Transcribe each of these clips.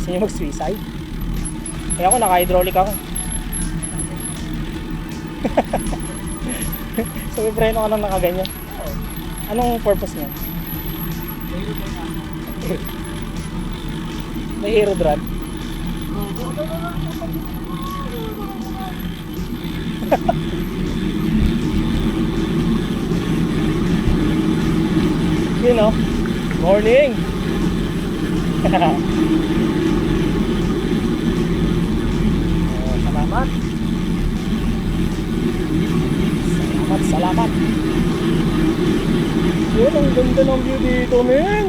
Gusto niyo mag-suicide? Kaya ako naka-hydraulic ako. So may preno ka lang nakaganyan. Anong purpose niya? May hero drive. You know, morning. Salamat. Salamat. Yun, ang ganda ng view dito, men.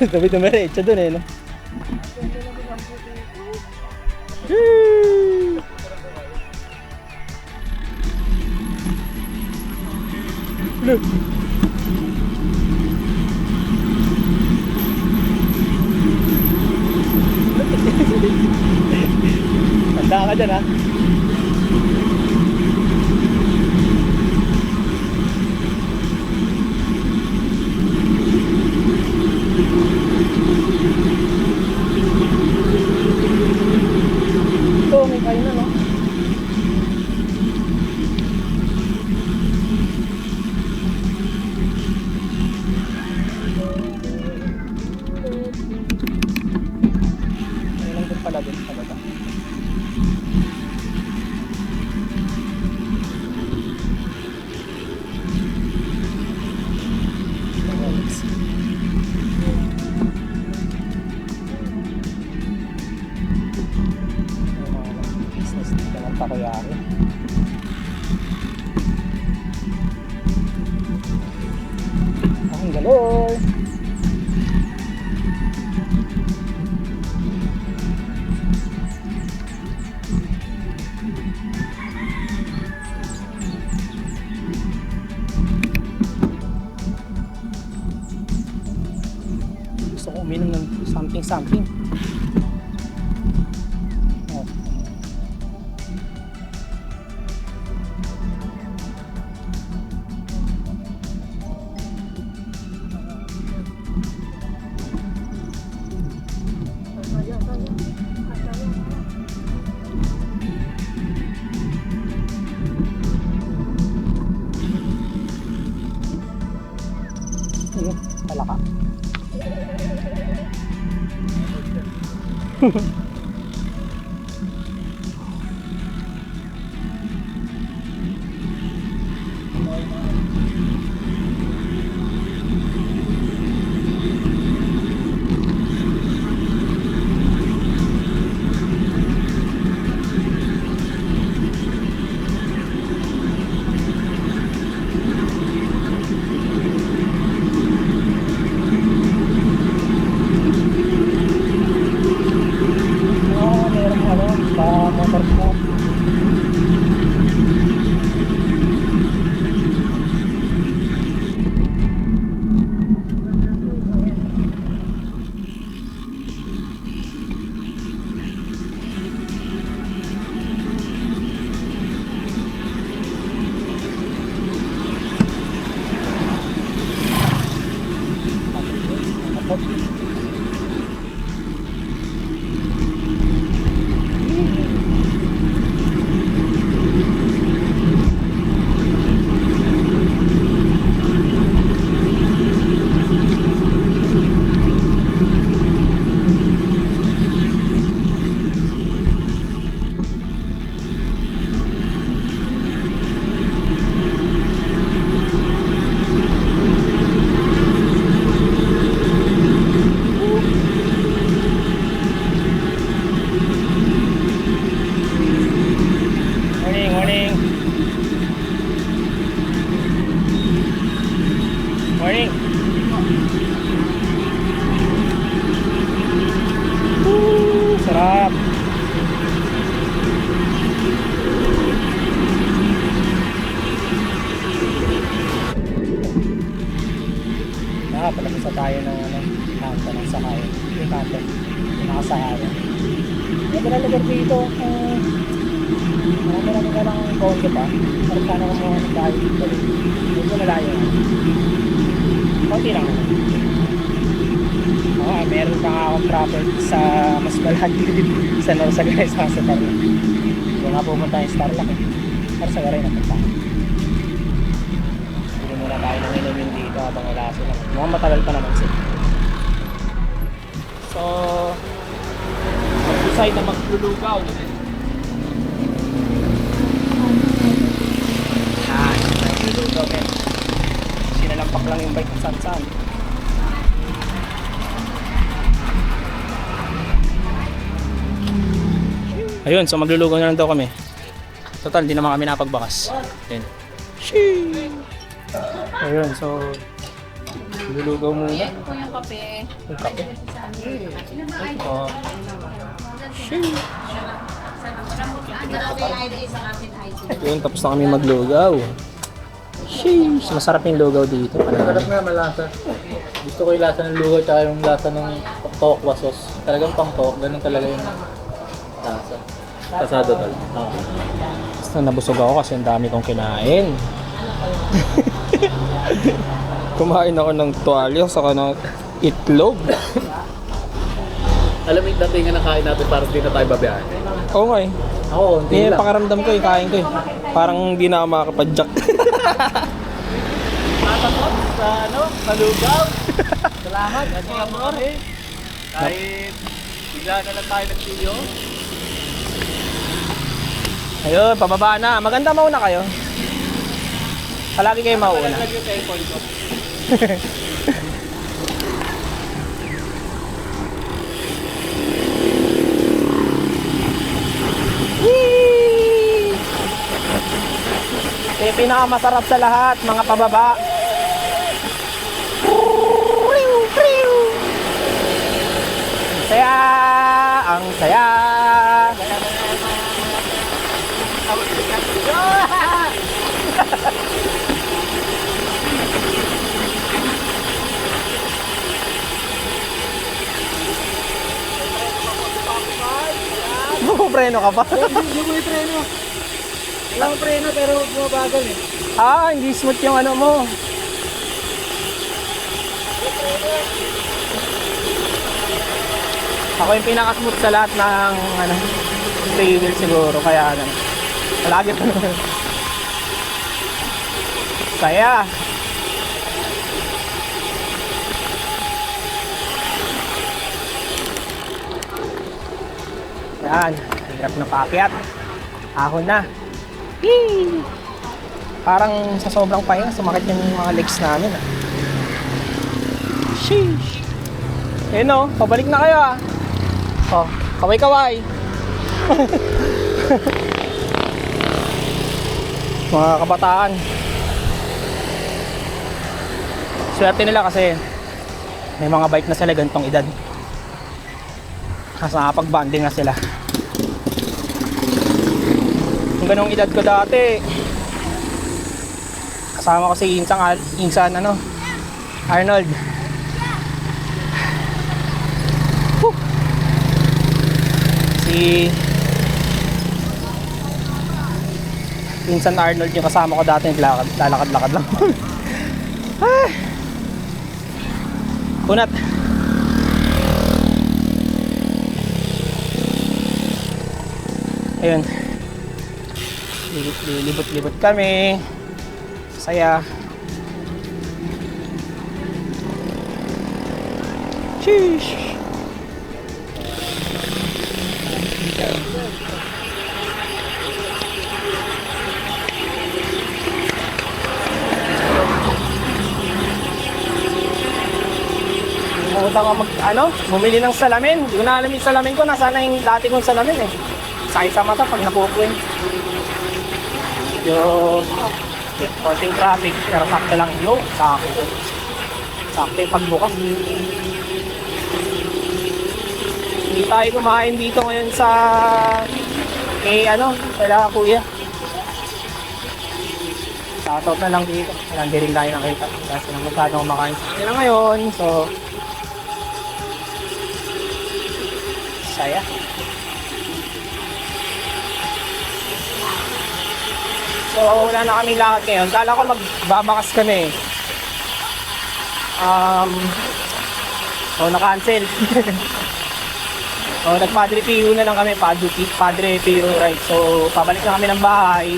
Tabi dumiretso dun eh, no? Look. Tanda ka dyan, ha? Ito, may kain na, no? Ayun lang pala din talaga. Takoyaki. Ang galoy. Gusto ko uminom ng something. Palaka. Morning. Sarap. Palagisa tayo ng kanto ng sakayan. Yung kanto, yung nakasakayan. May lugar dito, marami ka lang konti pa. Parang sana kumuha ng bahay dito. Medyo malayo na. Konti lang naman. Okay. meron pa nga akong property sa mas malaki sa Norsagaray sa Tarlac. So nga pumunta yung Tarlac eh. Norsagaray na punta. Hindi muna tayo nang inumin dito habang wala sila. Mukhang matagal pa naman sila. So, mag-decide na maglulugaw. Maglulugaw men. Sinalampak lang yung bike ng Sansan. Ayun, so maglulugaw na lang daw kami. Total, di naman kami napagbakas. Ayun. Ayun, so maglulugaw muna. Ayan po yung kape. Yung kape. Oh. Ayun, tapos na kami maglugaw. Sheesh, masarap yung lugaw dito. Masarap nga, malasa. Gusto ko yung lasa ng lugaw tsaka yung lasa ng tokwa sauce. Talagang pang tok, ganun talaga yung lasa. Kasado tol. Oo. Basta nabusog ako kasi ang dami kong kinain. Kumain ako ng tuwalya saka ng itlog. Alam mo yung datingan na kain natin para hindi na tayo babiyahin. Oo nga eh. Ako, hindi Yung lang. pakaramdam ko eh, kain ko eh. Parang hindi na ako makakapadyak. Matakot sa sa lugaw. Salamat, kasi nga mo kami. Kahit bigla na lang tayo nag-video. Ayun, pababa na. Maganda mauna kayo. Palagi kayo mauna. Nalaglag yung cellphone ko. Ito yung pinakamasarap sa lahat, mga pababa. Ang saya! Ang saya! Preno ka pa? Hindi mo yung preno. Wala ko preno pero bumabagal eh. Ah, hindi smooth yung ano mo. Ako yung pinaka-smooth sa lahat ng ano, free wheel siguro, kaya ano. Palagi pa naman. Saya. Yan, hirap na paakyat. Ahon na. Yee! Parang sa sobrang pahinga, sumakit yung mga legs namin. Ah. Sheesh! Eh no, pabalik na kayo ah. Oh, kaway-kaway. Mga kabataan. Swerte nila kasi may mga bike na sila gantong edad. Kasi nakapag-banding na sila. Yung ganong edad ko dati, kasama ko si Insan ano, Arnold. Whew. Si Insan Arnold yung kasama ko dati, lalakad-lakad lang. Ah. Kunat. Ayun. Lilibot-libot kami. Saya. Sheesh. Pumunta ka bumili ng salamin. Hindi ko na alam yung salamin ko. Nasaan na yung dati kong salamin eh. Sakit sa mata pag napupuin. Yung konting traffic, pero sakto lang yung sakto. Sakto yung pagbukas. Hindi tayo kumain dito ngayon sa kailangan kuya. Shoutout na lang dito. Hindi rin tayo nakita. Kasi nang masyado kumakain sa kanila ngayon. So, saya. So, wala na kami lakad ngayon. Kala ko magbabakas kami. So, na-cancel. So, nag-Padre Pio na lang kami, Padre Pio ride. So, pabalik na kami ng bahay.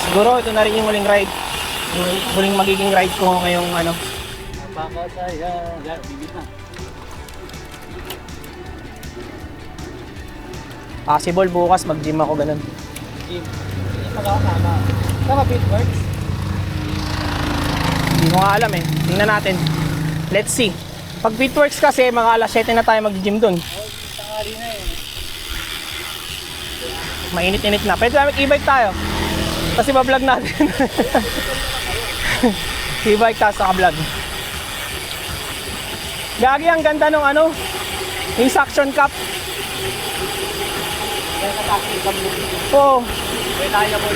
Siguro, ito na rin yung huling ride. Yung huling magiging ride ko ngayong ano. Napakasaya. Yan, bibit na. Possible bukas mag-gym ako ganun. Gym. Hindi magkakasama. Tama, Bitworks? Hindi ko nga alam eh. Tingnan natin. Let's see. Pag Bitworks kasi, mga alas 7 na tayo mag-gym dun. Tangali na eh. Mainit-init na. Pwede namin e-bike tayo. Kasi ba-vlog natin. E-bike tayo sa vlog. Gagi, ang ganda nung ano, yung suction cup. Kaya nakakit ka mo. Oo. Kaya tayo mo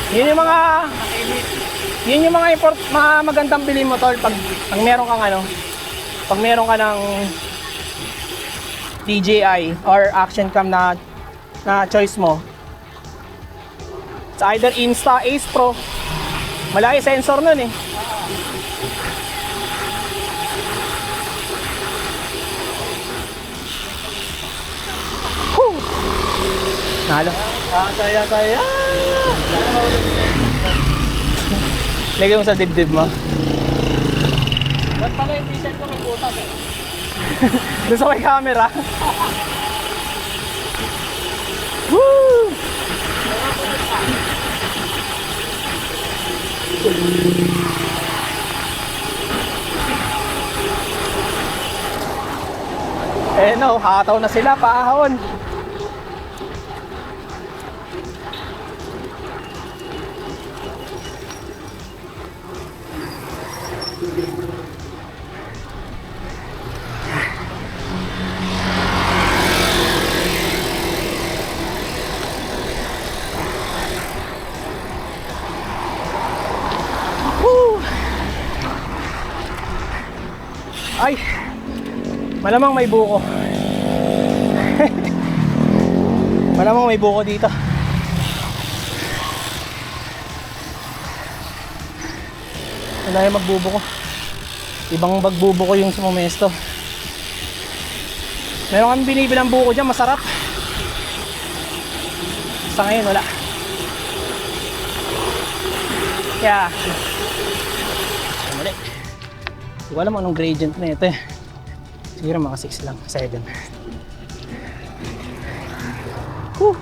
Yun yung mga nakainit. yun yung mga mga magandang bilhin mo tol pag meron kang ano, pag meron ka ng DJI or action cam na choice mo. It's either Insta, Ace Pro. Malaki sensor nun eh. Whew! Nalo. Saya. Lagay mo sa dibdib mo. Ba't pala yung t-shirt ko may butas eh? Doon sa may camera. Woo! Eh no, hataw na sila, paahon. Woo! Ay, malamang may buko. Malamang may buko dito. Wala yung magbubuko. Ibang magbubuko yung sumamesto. Meron kami binibilang buko dyan, masarap. Sa ngayon, wala. Kaya, mali. Hindi ko alam anong gradient na ito eh. Siguro mga 6 lang, 7. Whew.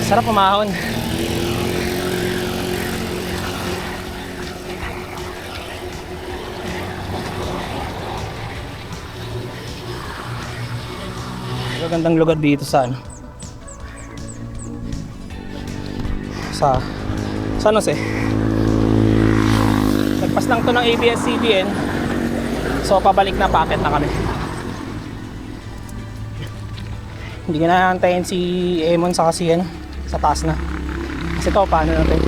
Sarap umahon. Magandang lugar dito sa ano, sa San Jose. Nagpas lang to ng ABS-CBN. So pabalik na, packet na kami. Hindi ko na antayin si Emon sa kasi ano, sa taas na. Kasi to, paano natin?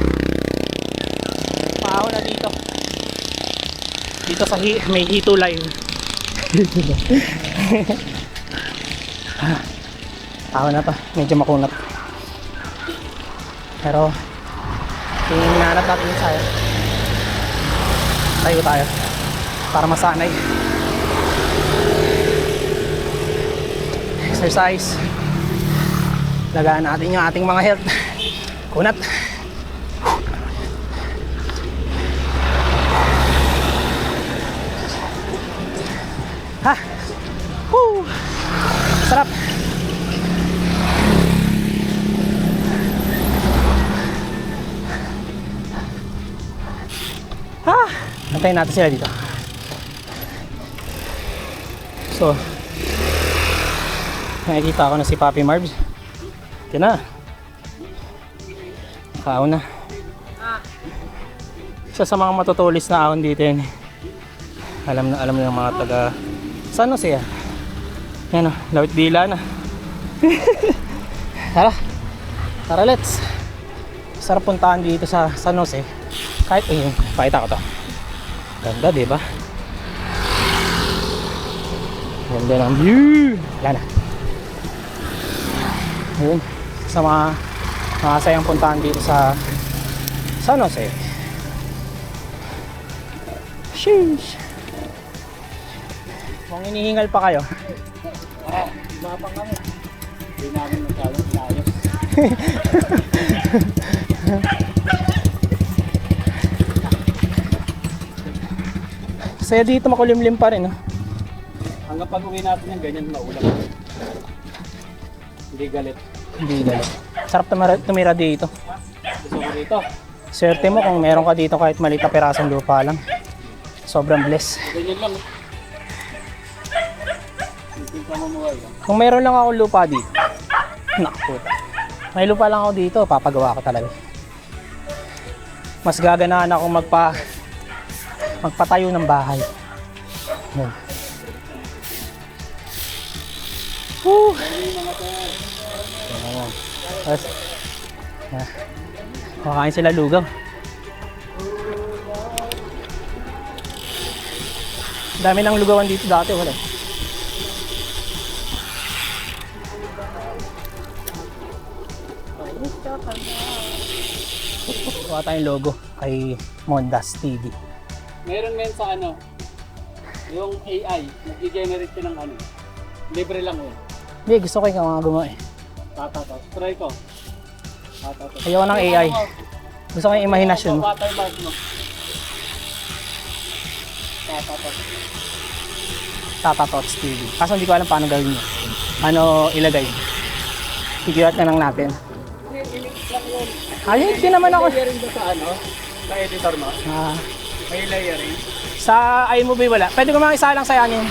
Paaho na dito. Dito sa may hito line. Paaho na to, medyo makunat. Pero yung hinahanap natin yung sayo. Tayo tayo para masanay. Exercise. Lagaan natin yung ating mga health. Kunat. Ha! Woo! Sarap! Ha! Antayin natin sila dito. So, nakikita ko na si Papi Marbs. Ito na. Kaon na. Isa sa mga matutulis na ahon dito yan. Alam na yung mga taga San Jose ah. Yan o, lawit dila na. Tara let's. Sarap puntahan dito sa San Jose. Kahit ayun, pakita ko to. Ganda diba? Ganda ng view. Wala na. Ayun. Sa mga sayang puntahan dito sa San Jose. Sheesh. Kung inihingal pa kayo. Mapang kami. Hindi namin masyadong layos. Saya dito makulimlim pa rin. Hanggang pag uwi natin yung ganyan maulang. Hindi galit. Hindi galit. Sarap tumira dito. Gusto ko dito. Swerte mo kung meron ka dito kahit maliit na pirasong lupa lang. Sobrang bless. Ganyan lang. Hindi ka mamuhay lang. Kung meron lang ako lupa dito. Naku. May lupa lang ako dito, papagawa ko talaga. Mas gaganahan ako magpatayo ng bahay. Yan. Woo! Ayan. Tapos, makain sila lugaw. Dami ng lugawan dito dati, wala. Kuha tayong logo kay Mondas TV. Meron men sa ano, yung AI, nag-generate ka ng ano. Libre lang yun. Hindi, gusto ko yung mga gumawa eh. Tatatas. Try ko. Tatatas. Ayoko ng AI. Gusto ko yung imahinasyon mo. Watermark mo. Tatatas. Tata Tots TV. Kaso hindi ko alam paano gawin yun. Ano ilagay. Figure out na lang natin. Ayun, hindi naman ako. Layering ba sa ano? Sa editor mo? May layering. Sa iMovie wala. Pwede ko mga isa lang sa ano.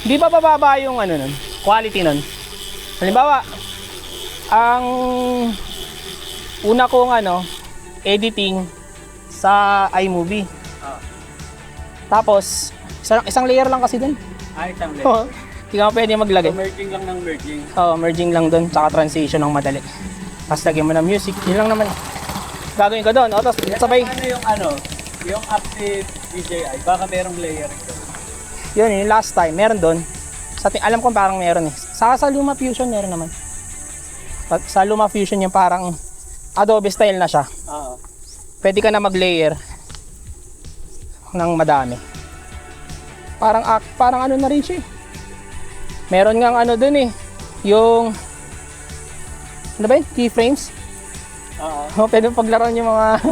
Hindi ba bababa yung ano nun? Quality nun. Halimbawa, ang una kong ano, editing sa iMovie. Tapos, isang layer lang kasi dun. Isang layer. Oo. Hindi ka pwede maglagay. So, merging lang ng merging. Oo, merging lang dun. Tsaka transition ng madali. Tapos lagyan mo ng music. Yun lang naman. Gagawin ko dun. O, tapos sabay. Ano yung app si DJI, baka merong layering doon. Yun, yung last time. Meron dun. Alam ko parang meron eh. Sa LumaFusion meron naman. Sa LumaFusion yung parang Adobe style na siya. Oo. Pwede ka na mag-layer ng madami. Parang ano na rin siya eh. Meron ngang ano dun eh. Yung ano ba yun? Keyframes. Oo. Pwede paglaruan yung mga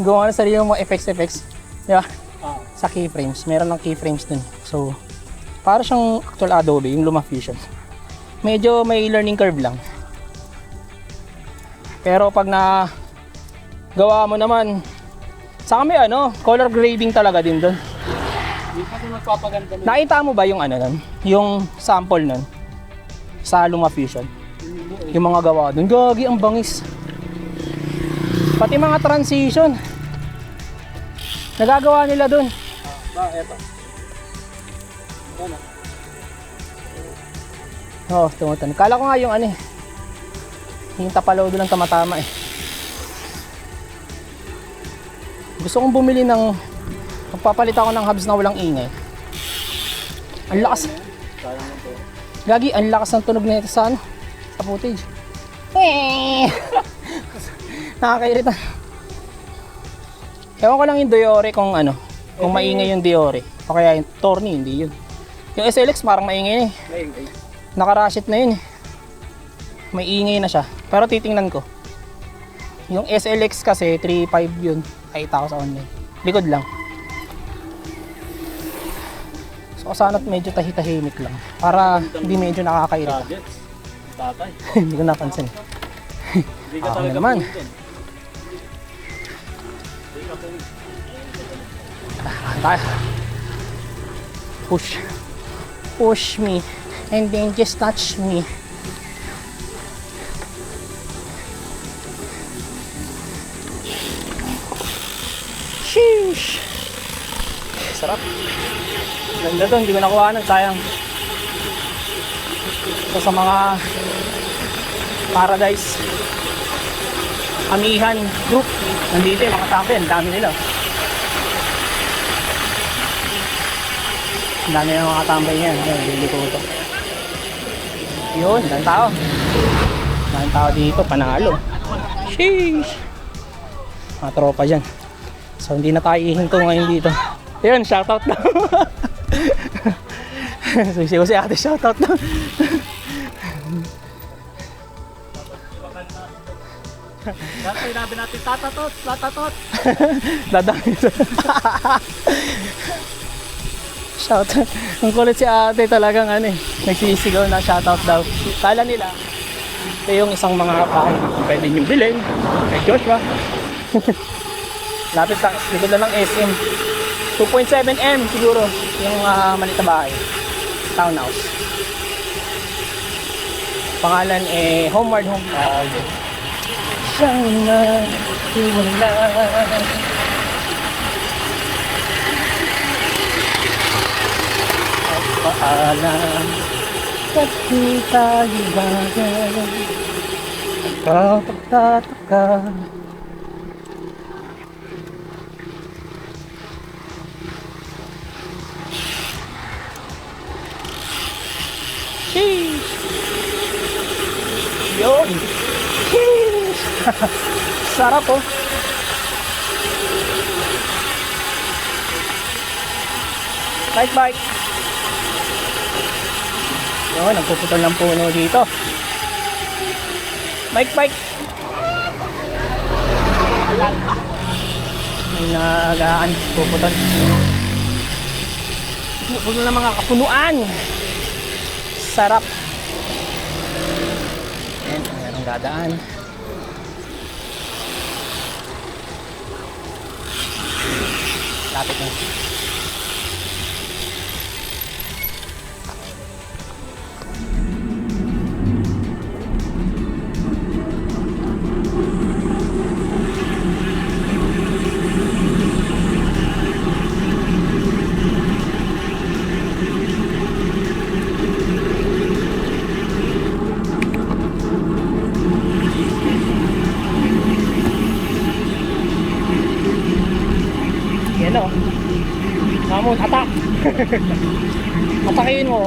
gawa na sarili yung mga effects. Diba? Oo. Sa keyframes. Meron ng keyframes dun. So, para siyang actual Adobe, yung LumaFusion. Medyo may learning curve lang. Pero pag na gawa mo naman, saka may ano, color grading talaga din dun. Hindi pa rin magpapaganda nun. Nakita mo ba yung ano nun? Yung sample nun? Sa LumaFusion? Yung mga gawa dun. Gagi, ang bangis. Pati mga transition. Nagagawa nila dun. Eto. Ano? Oo, tumutan. Kala ko nga yung ano eh. Yung tapalaw doon ang tamatama eh. Gusto kong bumili ng... Magpapalit ako ng hubs na walang ingay. Ang lakas. Gagi, ang lakas ng tunog nito sa ano? Sa footage. Nakakairita. Ewan ko lang yung Diore kung ano. Kung maingay yung Diore. O kaya yung Torni, hindi yun. Yung SLX parang maingay eh. Nakarashit na yun eh. May ingay na siya. Pero titingnan ko. Yung SLX kasi 3.5 yun. Nakita ko sa online. Likod lang. So sana medyo tahitahimik lang. Para hindi medyo nakakairita. Gadgets. Tatay. Hindi ko napansin. Hindi ka Ako talaga naman. pumunta. Tayo. Push. Push me. And then just touch me. Sheesh. Sarap. Ganda to, hindi ko nakuha nun, sayang. Ito sa mga Paradise Amihan group. Nandito yung mga tapo yan, dami nila. Ang dami na mga tambay niyan. Ayun, liliko ito. Yun, daming tao. Daming tao dito, panalo. Sheesh! Mga tropa dyan. So hindi na tayo ihinto ngayon dito. Ayun, shoutout na. Susigaw si ate, shoutout na. Dati sinabi natin, tatatot, tatatot. Dadami. Shoutout. Ang kulit si ate talagang ano eh. Nagsisigaw na shoutout daw. Kala nila, ito yung isang mga bahay na pwede niyong bilhin. Kay Joshua. Lapit lang, likod na ng SM. 2.7M siguro yung maliit na bahay. Townhouse. Pangalan eh Homeward Home. Siyang nagtiwala. At paalam at di tayo bagay. Kapag tataka. Sheesh! Yun! Sheesh! Sarap oh! Bike bike! Yun, nagpuputol ng puno dito. Bike bike! May naagaan, puputol. Puno ng mga kapunuan! Sarap. Ayan, merong dadaan. Lapit na. Yan o. Mamon, atak! Atakin mo.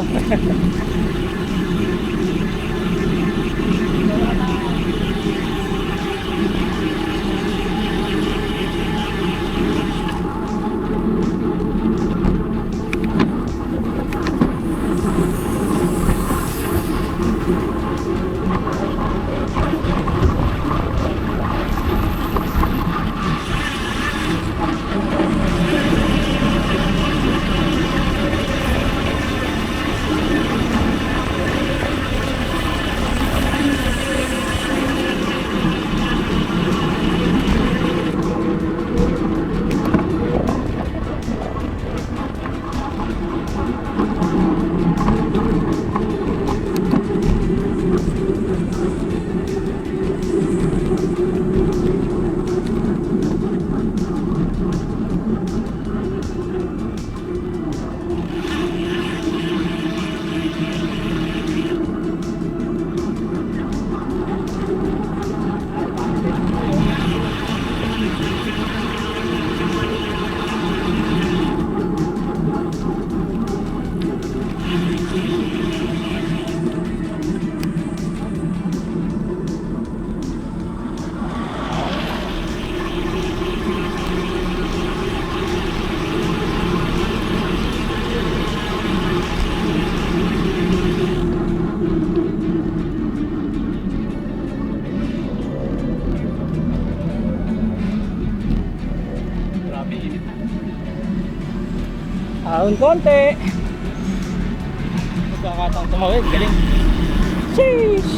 Ahon konti. Magkakataong tumawid, galing. Sheesh!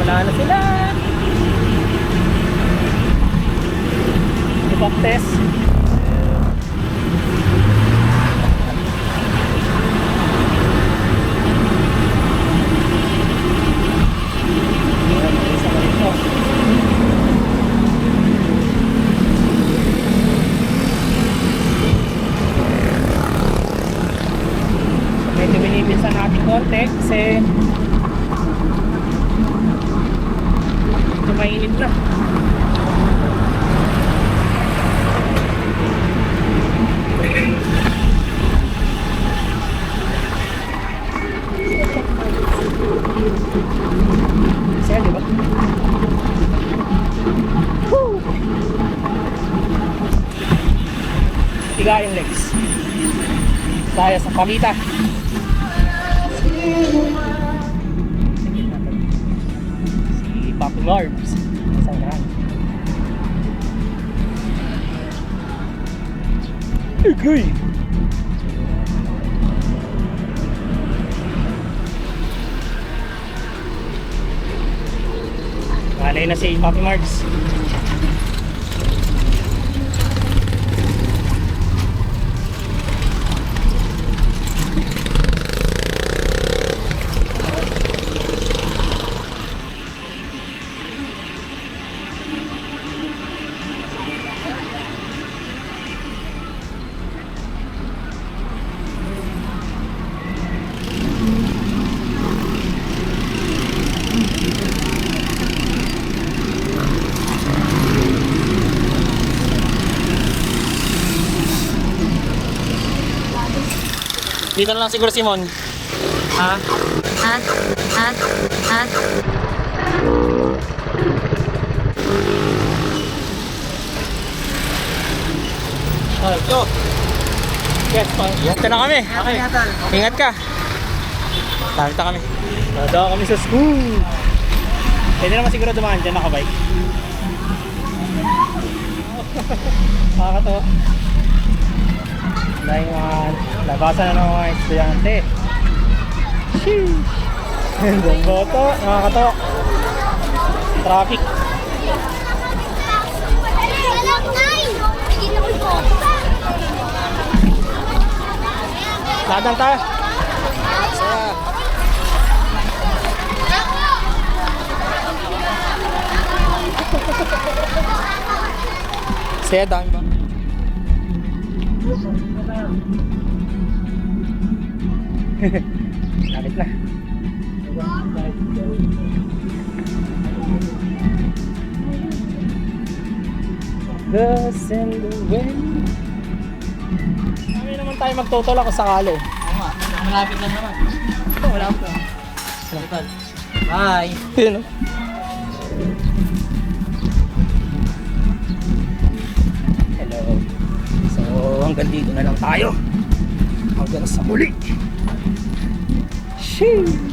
Wala na sila. Ibang test. Medyo binibilisan natin konti kasi medyo mainit na. Tigayang legs. Tayo sa pamita. Si Papi Marbs. Sa unahan. Ugoy! Malay na si Papi Marbs. Dito na lang siguro si Mon. Ha? Yo. Yes, ito na kami. Okay. Ingat ka. Tarita kami. Dada kami sa school. Pwede naman siguro dumaan dyan, nakabike. Nakakatawa. Dahil labasan na ng mga estudyante. Sheesh! Gandang boto, nakakatawa. Traffic. Ladang tayo. Saya dami ba? Lapit na. Dust in the wind. Kami naman tayo magtutulak kung sakali. Oo nga, malapit lang naman. Wala pa. Total. Bye! Yun o. Hello. So hanggang dito na lang tayo. Hanggang sa muli. Sheesh.